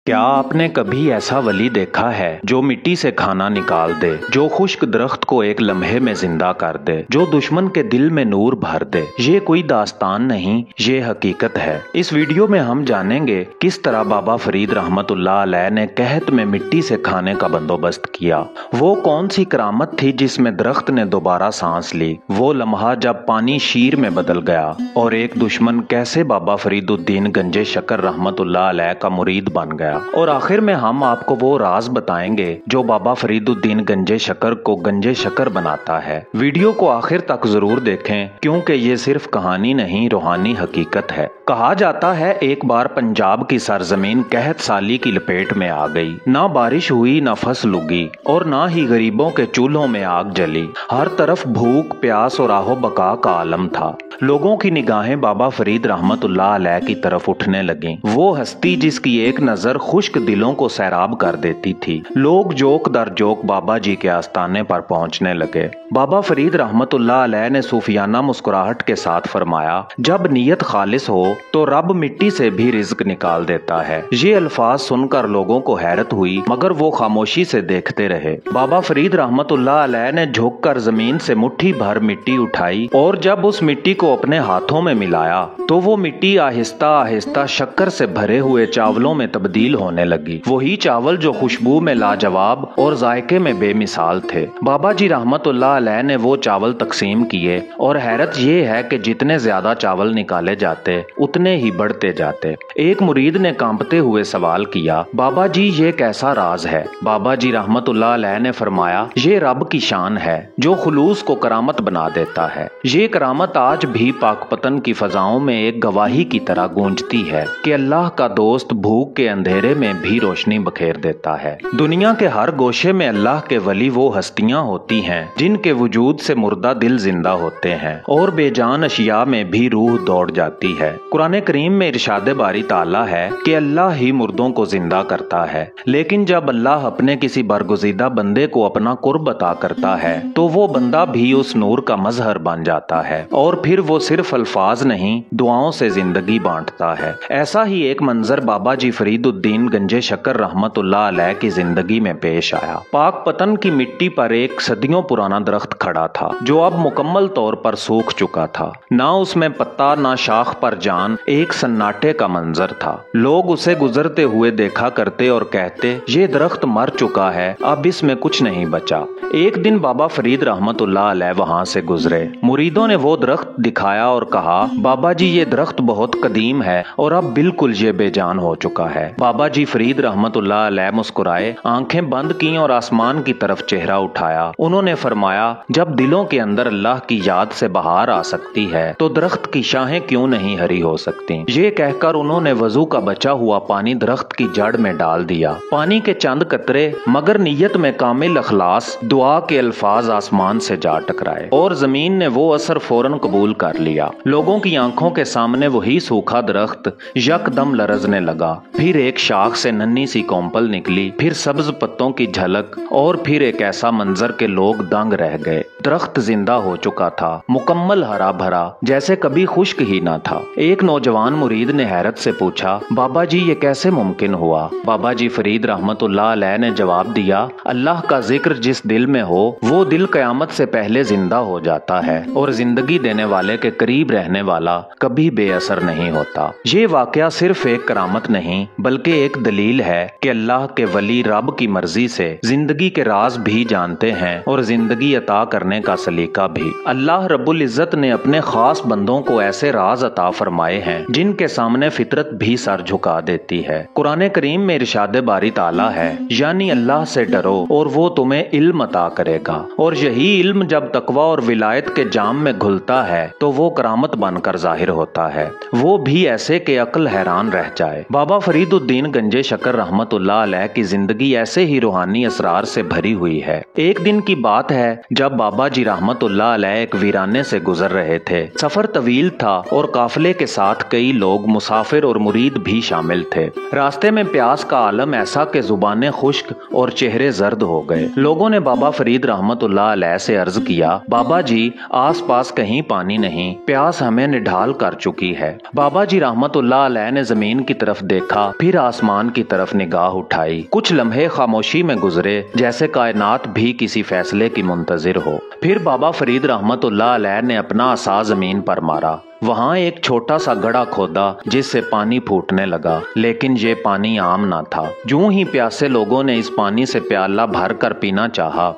क्या आपने कभी ऐसा वली देखा है जो मिट्टी से खाना निकाल दे, जो खुश्क दरख्त को एक लम्हे में जिंदा कर दे, जो दुश्मन के दिल में नूर भर दे। ये कोई दास्तान नहीं, ये हकीकत है। इस वीडियो में हम जानेंगे किस तरह बाबा फरीद रहमतुल्लाह अलैह ने कहत में मिट्टी से खाने का बंदोबस्त किया। वो कौन सी करामत थी जिसमें दरख्त ने दोबारा सांस ली। वो लम्हा जब पानी शीर में बदल गया और एक दुश्मन कैसे बाबा फरीदुद्दीन गंजे शकर रहमतुल्लाह अलैह का मुरीद बन गया। और आखिर में हम आपको वो राज बताएंगे जो बाबा फरीदुद्दीन गंजे शकर को गंजे शकर बनाता है। वीडियो को आखिर तक जरूर देखें क्योंकि ये सिर्फ कहानी नहीं, रूहानी हकीकत है। कहा जाता है एक बार पंजाब की सरजमीन कहत साली की लपेट में आ गई। ना बारिश हुई, ना फसल उगी और ना ही गरीबों के चूल्हों में आग जली। हर तरफ भूख, प्यास और आहो बका का आलम था। लोगों की निगाहें बाबा फरीद रहमतुल्लाह अलैह की तरफ उठने लगीं। वो हस्ती जिसकी एक नजर खुश्क दिलों को सैराब कर देती थी। लोग जोक दर जोक बाबा जी के आस्थाने पर पहुंचने लगे। बाबा फरीद रहमतुल्लाह अलैह ने सूफियाना मुस्कुराहट के साथ फरमाया, जब नीयत खालिस हो तो रब मिट्टी से भी रिज्क निकाल देता है। ये अल्फाज सुनकर लोगों को हैरत हुई मगर वो खामोशी से देखते रहे। बाबा फरीद रहमतुल्लाह अलैह ने झुककर जमीन से मुट्ठी भर मिट्टी उठाई और जब उस मिट्टी को अपने हाथों में मिलाया तो वो मिट्टी आहिस्ता आहिस्ता शक्कर से भरे हुए चावलों में तब्दील होने लगी। वही चावल जो खुशबू में लाजवाब और जायके में बेमिसाल थे। बाबा जी रहमतुल्लाह अलैह ने वो चावल तकसीम किए और हैरत ये है कि जितने ज्यादा चावल निकाले जाते उतने ही बढ़ते जाते। एक मुरीद ने कांपते हुए सवाल किया, बाबा जी ये कैसा राज है। बाबा जी रहमतुल्लाह अलैह ने फरमाया, ये रब की शान है जो खुलूस को करामत बना देता है। ये करामत आज भी पाकपतन की फजाओं में एक गवाही की तरह गूंजती है कि अल्लाह का दोस्त भूख के अंधेरे में भी रोशनी बखेर देता है। दुनिया के हर गोशे में अल्लाह के वली वो हस्तियां होती हैं जिनके वजूद से मुर्दा दिल जिंदा होते हैं और बेजान अशिया में भी रूह दौड़ जाती है। कुरान करीम में इरशाद बारी ताला है कि अल्लाह ही मुर्दों को जिंदा करता है, लेकिन जब अल्लाह अपने किसी बरगुज़ीदा बंदे को अपना कुर्ब अता करता है तो वो बंदा भी उस नूर का मजहर बन जाता है और फिर वो सिर्फ अल्फाज नहीं दुआओं से जिंदगी बांटता है। ऐसा ही एक मंजर बाबा जी फरीदुद्दीन गंजे शकर रहमतुल्लाह अलैह की जिंदगी में पेश आया। पाकपतन की मिट्टी पर एक सदियों पुराना दरख्त खड़ा था जो अब मुकम्मल तौर पर सूख चुका था। ना उसमें पत्ता, ना शाख पर जान, एक सन्नाटे का मंजर था। लोग उसे गुजरते हुए देखा करते और कहते, ये दरख्त मर चुका है, अब इसमें कुछ नहीं बचा। एक दिन बाबा फरीद रहमतुल्लाह अलैह वहां से गुजरे। मुरीदों ने वो दरख्त दिखाया और कहा, बाबा जी ये दरख्त बहुत कदीम है और अब बिल्कुल ये बेजान हो चुका है। बाबा जी फरीद रहमतुल्लाह अलैह मुस्कुराए, आंखें बंद की और आसमान की तरफ चेहरा उठाया। उन्होंने फरमाया, जब दिलों के अंदर अल्लाह की याद से बहार आ सकती है तो दरख्त की शाखें क्यों नहीं हरी हो सकती। ये कहकर उन्होंने वजू का बचा हुआ पानी दरख्त की जड़ में डाल दिया। पानी के चंद कतरे मगर नीयत में कामिल अखलास दुआ के अल्फाज आसमान से जा टकराए और जमीन ने वो असर फौरन कबूल कर लिया। लोगों की आंखों के सामने वही सूखा दरख्त यकदम लरजने लगा। फिर एक शाख से नन्ही सी कोंपल निकली, फिर सब्ज पत्तों की झलक और फिर एक ऐसा मंजर के लोग दंग रह गए। दरख्त जिंदा हो चुका था, मुकम्मल हरा भरा, जैसे कभी खुश्क ही ना था। एक नौजवान मुरीद ने हैरत से पूछा, बाबा जी ये कैसे मुमकिन हुआ। बाबा जी फरीद रहमतुल्लाह अलैह ने जवाब दिया, अल्लाह का जिक्र जिस दिल में हो वो दिल कयामत से पहले जिंदा हो जाता है और जिंदगी देने वाले के करीब रहने वाला कभी बेअसर नहीं होता। ये वाकया सिर्फ एक करामत नहीं बल्कि एक दलील है कि अल्लाह के वली रब की मर्जी से जिंदगी के राज भी जानते हैं और जिंदगी अता करने का सलीका भी। अल्लाह रब्बुल इज्जत ने अपने खास बंदों को ऐसे राज अता फरमाए हैं जिनके सामने फितरत भी सर झुका देती है। कुरान करीम में इरशाद बारी ताला है, यानी अल्लाह से डरो और वो तुम्हें इल्म अता करेगा और यही इल्म जब तकवा और विलायत के जाम में घुलता है तो वो करामत बनकर जाहिर होता है, वो भी ऐसे कि अक्ल हैरान रह जाए। बाबा फरीदुद्दीन गंजे शकर रहमतुल्लाह अलैह की जिंदगी ऐसे ही रूहानी असरार से भरी हुई है। एक दिन की बात है जब बाबा जी रहमतुल्लाह अलैह एक वीराने से गुजर रहे थे। सफर तवील था और काफिले के साथ कई लोग मुसाफिर और मुरीद भी शामिल थे। रास्ते में प्यास का आलम ऐसा कि जुबानें खुश्क और चेहरे जर्द हो गए। लोगों ने बाबा फरीद रहमतुल्लाह अलैह से अर्ज किया, बाबा जी आस पास कहीं पानी नहीं, प्यास हमें निढाल कर चुकी है। बाबा जी रहमतुल्लाह अलैह ने जमीन की तरफ देखा, फिर आसमान की तरफ निगाह उठाई। कुछ लम्हे खामोशी में गुजरे, जैसे कायनात भी किसी फैसले की मुंतजिर हो। फिर बाबा फरीद रहमतुल्लाह अलैह ने अपना असा जमीन पर मारा। वहां एक छोटा सा गड्ढा खोदा जिससे पानी फूटने लगा, लेकिन ये पानी आम ना था। यूं ही प्यासे लोगों ने इस पानी से प्याला भर कर पीना चाहा,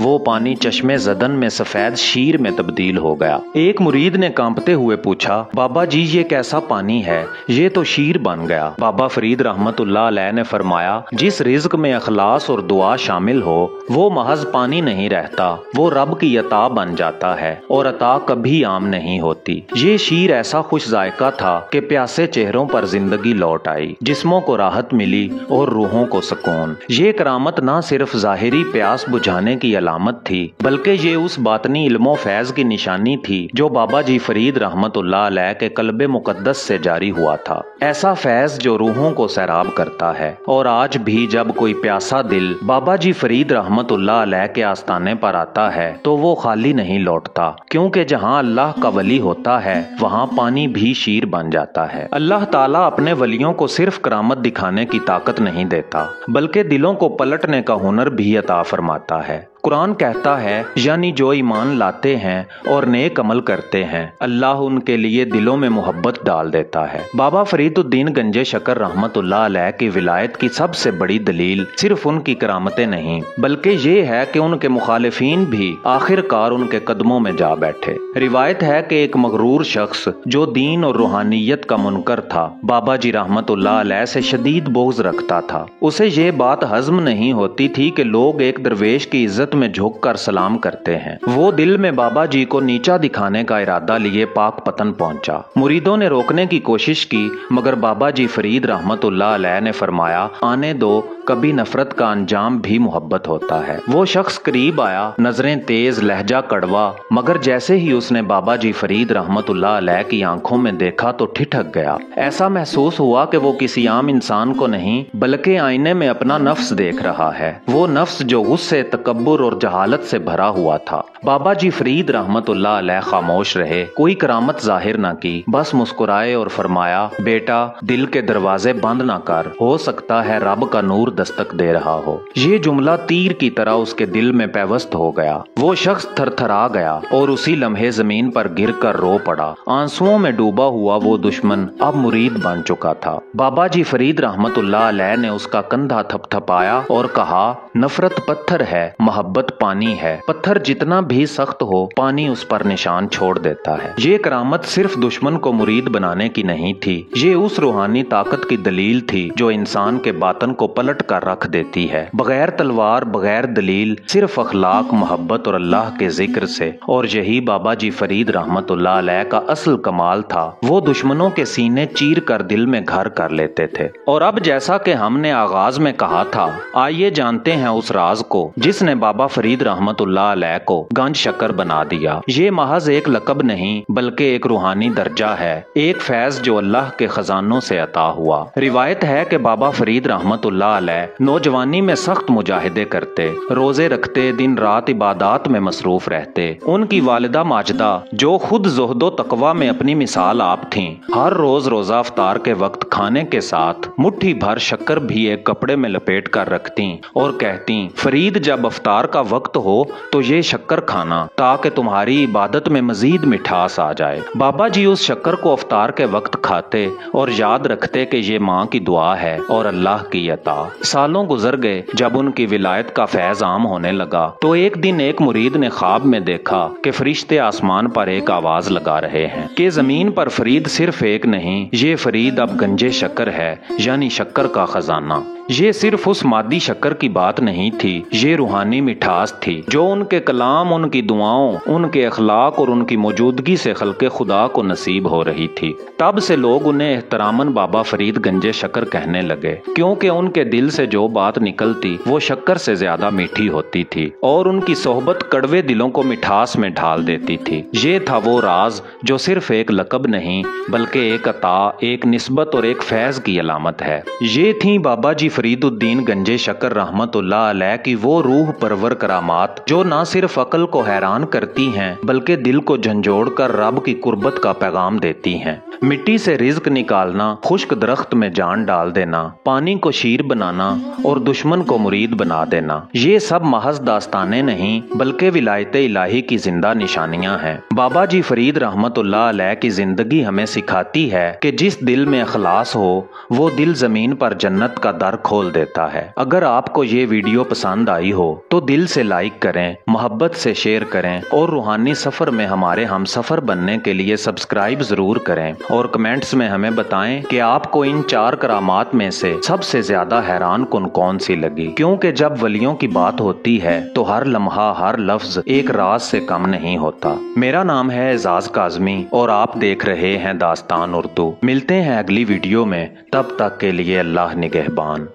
वो पानी चश्मे जदन में सफेद शीर में तब्दील हो गया। एक मुरीद ने कांपते हुए पूछा, बाबा जी ये कैसा पानी है? ये तो शीर बन गया। बाबा फरीद रहमतुल्लाह अलैह ने फरमाया, जिस रिज्क में अखलास और दुआ शामिल हो वो महज पानी नहीं रहता, वो रब की अता बन जाता है, और अता कभी आम नहीं होती। ये शीर ऐसा खुश जायका था कि प्यासे चेहरों पर जिंदगी लौट आई, जिस्मों को राहत मिली और रूहों को सुकून। ये करामत न सिर्फ जाहिरी प्यास बुझाने की अलामत थी, बल्कि ये उस बातनी इल्मो फैज की निशानी थी जो बाबा जी फरीद रहमतुल्लाह अलैह के कल्बे मुकद्दस से जारी हुआ था। ऐसा फैज जो रूहों को सैराब करता है। और आज भी जब कोई प्यासा दिल बाबा जी फरीद रहमतुल्लाह अलैह के आस्ताने पर आता है तो वो खाली नहीं लौटता, क्योंकि जहाँ अल्लाह का वली होता है वहाँ पानी भी शीर बन जाता है। अल्लाह ताला अपने वलियों को सिर्फ करामत दिखाने की ताकत नहीं देता, बल्कि दिलों को पलटने का हुनर भी अता फरमाता है। कुरान कहता है, यानी जो ईमान लाते हैं और नेक अमल करते हैं अल्लाह उनके लिए दिलों में मोहब्बत डाल देता है। बाबा फरीदुद्दीन गंजे शकर रहमतुल्लाह अलैह की विलायत की सबसे बड़ी दलील सिर्फ उनकी करामतें नहीं, बल्कि ये है कि उनके मुखालिफीन भी आखिरकार उनके कदमों में जा बैठे। रिवायत है कि एक मगरूर शख्स जो दीन और रूहानियत का मुनकर था, बाबा जी रहमतुल्लाह अलैह से शदीद बोझ रखता था। उसे ये बात हजम नहीं होती थी कि लोग एक दरवेश की इज्जत में झुककर सलाम करते हैं। वो दिल में बाबा जी को नीचा दिखाने का इरादा लिए पाक पतन पहुंचा। मुरीदों ने रोकने की कोशिश की, मगर बाबा जी फरीद रहमतुल्लाह अलैह ने फरमाया, आने दो, कभी नफरत का अंजाम भी मोहब्बत होता है। वो शख्स करीब आया, नजरें तेज, लहजा कड़वा, मगर जैसे ही उसने बाबा जी फरीद रहमतुल्लाह अलैह की आंखों में देखा तो ठिठक गया। ऐसा महसूस हुआ कि वो किसी आम इंसान को नहीं बल्कि आईने में अपना नफ्स देख रहा है, वो नफ्स जो गुस्से, तकब्बुर और जहालत से भरा हुआ था। बाबा जी फरीद रहमतुल्लाह अलैह खामोश रहे, कोई करामत जाहिर ना की, बस मुस्कुराए और फरमाया, बेटा दिल के दरवाजे बंद ना कर, हो सकता है रब का नूर दस्तक दे रहा हो। ये जुमला तीर की तरह उसके दिल में पैवस्त हो गया। वो शख्स थरथरा गया और उसी लम्हे जमीन पर गिरकर रो पड़ा। आंसुओं में डूबा हुआ वो दुश्मन अब मुरीद बन चुका था। बाबा जी फरीद रहमतुल्लाह अलैह ने उसका कंधा थपथपाया और कहा, नफरत पत्थर है, मोहब्बत पानी है। पत्थर जितना भी सख्त हो, पानी उस पर निशान छोड़ देता है। ये करामत सिर्फ दुश्मन को मुरीद बनाने की नहीं थी, ये उस रूहानी ताकत की दलील थी जो इंसान के बातन को पलट कर रख देती है, बगैर तलवार, बगैर दलील, सिर्फ अखलाक, मोहब्बत और अल्लाह के जिक्र से। और यही बाबा जी फरीद रहमतुल्लाह अलैह का असल कमाल था। वो दुश्मनों के सीने चीर कर दिल में घर कर लेते थे। और अब जैसा कि हमने आगाज में कहा था, आइए जानते हैं उस राज को जिसने बाबा फरीद रहमतुल्लाह अलैह को गंज शकर बना दिया। ये महज एक लकब नहीं, बल्कि एक रूहानी दर्जा है, एक फैज जो अल्लाह के खजानों से अता हुआ। रिवायत है कि बाबा फरीद रहमतुल्लाह अलैह नौजवानी में सख्त मुजाहिदे करते, रोजे रखते, दिन रात इबादात में मसरूफ रहते। उनकी वालिदा माजदा, जो खुद ज़ुहदो तकवा में अपनी मिसाल आप थीं, हर रोज रोजा अफ्तार के वक्त खाने के साथ मुट्ठी भर शक्कर भी एक कपड़े में लपेट कर रखती और कहती, फरीद जब अफ्तार का वक्त हो तो ये शक्कर खाना, ताकि तुम्हारी इबादत में मजीद मिठास आ जाए। बाबा जी उस शक्कर को अफ्तार के वक्त खाते और याद रखते कि ये माँ की दुआ है और अल्लाह की अता। सालों गुजर गए। जब उनकी विलायत का फैज आम होने लगा तो एक दिन एक मुरीद ने ख्वाब में देखा कि फरिश्ते आसमान पर एक आवाज लगा रहे हैं कि जमीन पर फरीद सिर्फ एक नहीं, ये फरीद अब गंजे शक्कर है, यानी शक्कर का खजाना। ये सिर्फ उस मादी शक्कर की बात नहीं थी, ये रूहानी मिठास थी जो उनके कलाम, उनकी दुआओं, उनके अखलाक और उनकी मौजूदगी से खल्के खुदा को नसीब हो रही थी। तब से लोग उन्हें एहतरामन बाबा फरीद गंजे शक्कर कहने लगे, क्योंकि उनके दिल से जो बात निकलती वो शक्कर से ज्यादा मीठी होती थी और उनकी सोहबत कड़वे दिलों को मिठास में ढाल देती थी। ये था वो राज जो सिर्फ एक लकब नहीं, बल्कि एक अता, एक निस्बत और एक फैज की अलामत है। ये थी बाबा जी फरीदुद्दीन गंजे शकर रहमतुल्लाह अलैह की वो रूह परवर करामात जो न सिर्फ अकल को हैरान करती हैं बल्कि दिल को झंझोड़ कर रब की कुर्बत का पैगाम देती हैं। मिट्टी से रिज्क निकालना, खुश्क दरख्त में जान डाल देना, पानी को शीर बनाना और दुश्मन को मुरीद बना देना, ये सब महज दास्तानें नहीं बल्कि विलायत इलाही की जिंदा निशानियां हैं। बाबा जी फरीद रहमतुल्लाह अलैह की जिंदगी हमें सिखाती है कि जिस दिल में इखलास हो वो दिल जमीन पर जन्नत का दर खोल देता है। अगर आपको ये वीडियो पसंद आई हो तो दिल से लाइक करें, मोहब्बत से शेयर करें और रूहानी सफर में हमारे हम सफर बनने के लिए सब्सक्राइब जरूर करें और कमेंट्स में हमें बताएं कि आपको इन 4 करामात में से सबसे ज्यादा हैरान कौन सी लगी, क्योंकि जब वलियों की बात होती है तो हर लम्हा हर लफ्ज एक राज से कम नहीं होता। मेरा नाम है एजाज काज़मी और आप देख रहे हैं दास्तान उर्दू। मिलते हैं अगली वीडियो में, तब तक के लिए अल्लाह निगहबान।